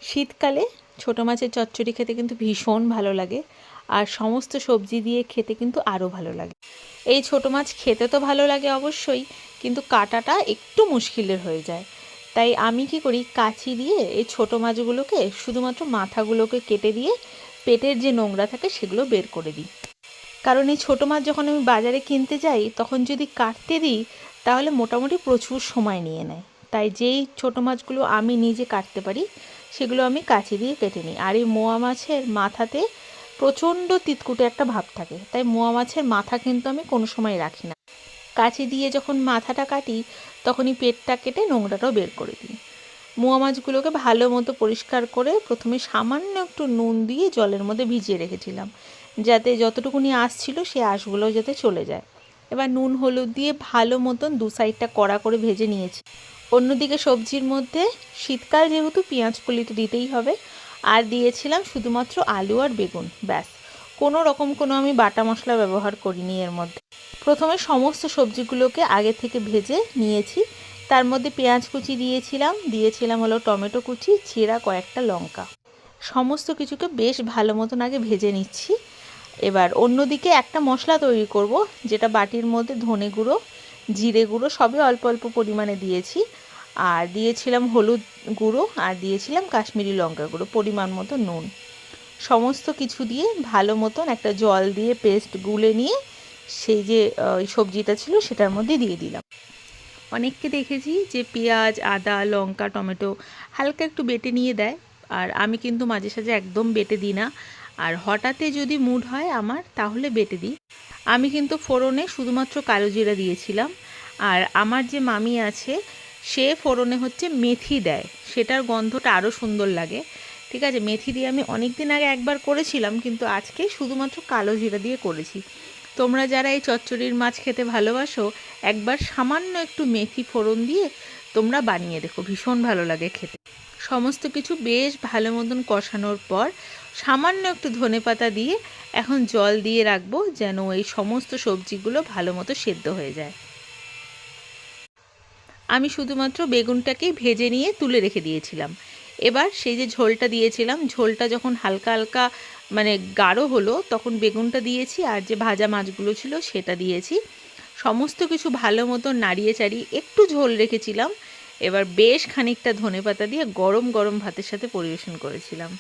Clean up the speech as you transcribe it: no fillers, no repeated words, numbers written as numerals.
শীতকালে ছোটো মাছের চচ্চড়ি খেতে কিন্তু ভীষণ ভালো লাগে, আর সমস্ত সবজি দিয়ে খেতে কিন্তু আরও ভালো লাগে। এই ছোটো মাছ খেতে তো ভালো লাগে অবশ্যই, কিন্তু কাটাটা একটু মুশকিলের হয়ে যায়। তাই আমি কি করি, কাঁচি দিয়ে এই ছোটো মাছগুলোকে শুধুমাত্র মাথাগুলোকে কেটে দিয়ে পেটের যে নোংরা থাকে সেগুলো বের করে দিই। কারণ এই ছোটো মাছ যখন আমি বাজারে কিনতে যাই তখন যদি কাটতে দিই তাহলে মোটামুটি প্রচুর সময় নিয়ে নেয়। তাই যেই ছোটো মাছগুলো আমি নিজে কাটতে পারি সেগুলো আমি কাঁচি দিয়ে কেটে নিই। আর এই মোয়া মাছের মাথাতে প্রচণ্ড তিতকুটে একটা ভাব থাকে, তাই মোয়া মাছের মাথা কিন্তু আমি কোনো সময় রাখি না। কাঁচি দিয়ে যখন মাথাটা কাটি তখনই পেটটা কেটে নোংরাটাও বের করে দিই। মোয়া মাছগুলোকে ভালো মতো পরিষ্কার করে প্রথমে সামান্য একটু নুন দিয়ে জলের মধ্যে ভিজিয়ে রেখেছিলাম, যাতে যতটুকুনি আঁশ ছিল সেই আঁশগুলো যাতে চলে যায়। এবার নুন হলুদ দিয়ে ভালো মতন দু সাইডটা কড়া করে ভেজে নিয়েছি। অন্যদিকে সবজির মধ্যে শীতকাল যেহেতু পেঁয়াজ কলিটা দিতেই হবে, আর দিয়েছিলাম শুধুমাত্র আলু আর বেগুন, ব্যাস। কোনো রকম কোনো আমি বাটা মশলা ব্যবহার করিনি এর মধ্যে। প্রথমে সমস্ত সবজিগুলোকে আগে থেকে ভেজে নিয়েছি। তার মধ্যে পেঁয়াজ কুচি দিয়েছিলাম হলো টমেটো কুচি, ছেঁড়া কয়েকটা লঙ্কা। সমস্ত কিছুকে বেশ ভালো মতন আগে ভেজে নিচ্ছি। এবার অন্যদিকে একটা মশলা তৈরি করব, যেটা বাটির মধ্যে ধনে গুঁড়ো, জিরে গুঁড়ো সবই অল্প অল্প পরিমাণে দিয়েছি, আর দিয়েছিলাম হলুদ গুঁড়ো, আর দিয়েছিলাম কাশ্মীরি লঙ্কা গুঁড়ো, পরিমাণ মতো নুন। সমস্ত কিছু দিয়ে ভালো মতন একটা জল দিয়ে পেস্ট গুলে নিয়ে সেই যে সবজিটা ছিল সেটার মধ্যে দিয়ে দিলাম। অনেককে দেখেছি যে পেঁয়াজ, আদা, লঙ্কা, টমেটো হালকা একটু বেটে নিয়ে দেয়, আর আমি কিন্তু মাঝে সাঝে একদম বেটে দিই না। আর হঠাৎই যদি মুড হয় আমার তাহলে বেটে দিই। আমি কিন্তু ফোড়নে শুধুমাত্র কালো জিরা দিয়েছিলাম। আর আমার যে মামি আছে সে ফোড়নে হচ্ছে মেথি দেয়, সেটার গন্ধটা আরও সুন্দর লাগে। ঠিক আছে, মেথি দিয়ে আমি অনেক দিন আগে একবার করেছিলাম, কিন্তু আজকে শুধুমাত্র কালো জিরা দিয়ে করেছি। তোমরা যারা এই চচ্চড়ির মাছ খেতে ভালোবাসো একবার সামান্য একটু মেথি ফোড়ন দিয়ে তোমরা বানিয়ে দেখো, ভীষণ ভালো লাগে খেতে। সমস্ত কিছু বেশ ভালো মতন কষানোর পর সামান্য একটু ধনেপাতা দিয়ে এখন জল দিয়ে রাখবো, যেন এই সমস্ত সবজিগুলো ভালো মতো সেদ্ধ হয়ে যায়। আমি শুধুমাত্র বেগুনটাকেই ভেজে নিয়ে তুলে রেখে দিয়েছিলাম। এবার সেই যে ঝোলটা দিয়েছিলাম, ঝোলটা যখন হালকা হালকা মানে গাঢ় হলো তখন বেগুনটা দিয়েছি, আর যে ভাজা মাছগুলো ছিল সেটা দিয়েছি। সমস্ত কিছু ভালো মতো নাড়িয়ে চাড়িয়ে একটু ঝোল রেখেছিলাম। এবার বেশ খানিকটা ধনেপাতা দিয়ে গরম গরম ভাতের সাথে পরিবেশন করেছিলাম।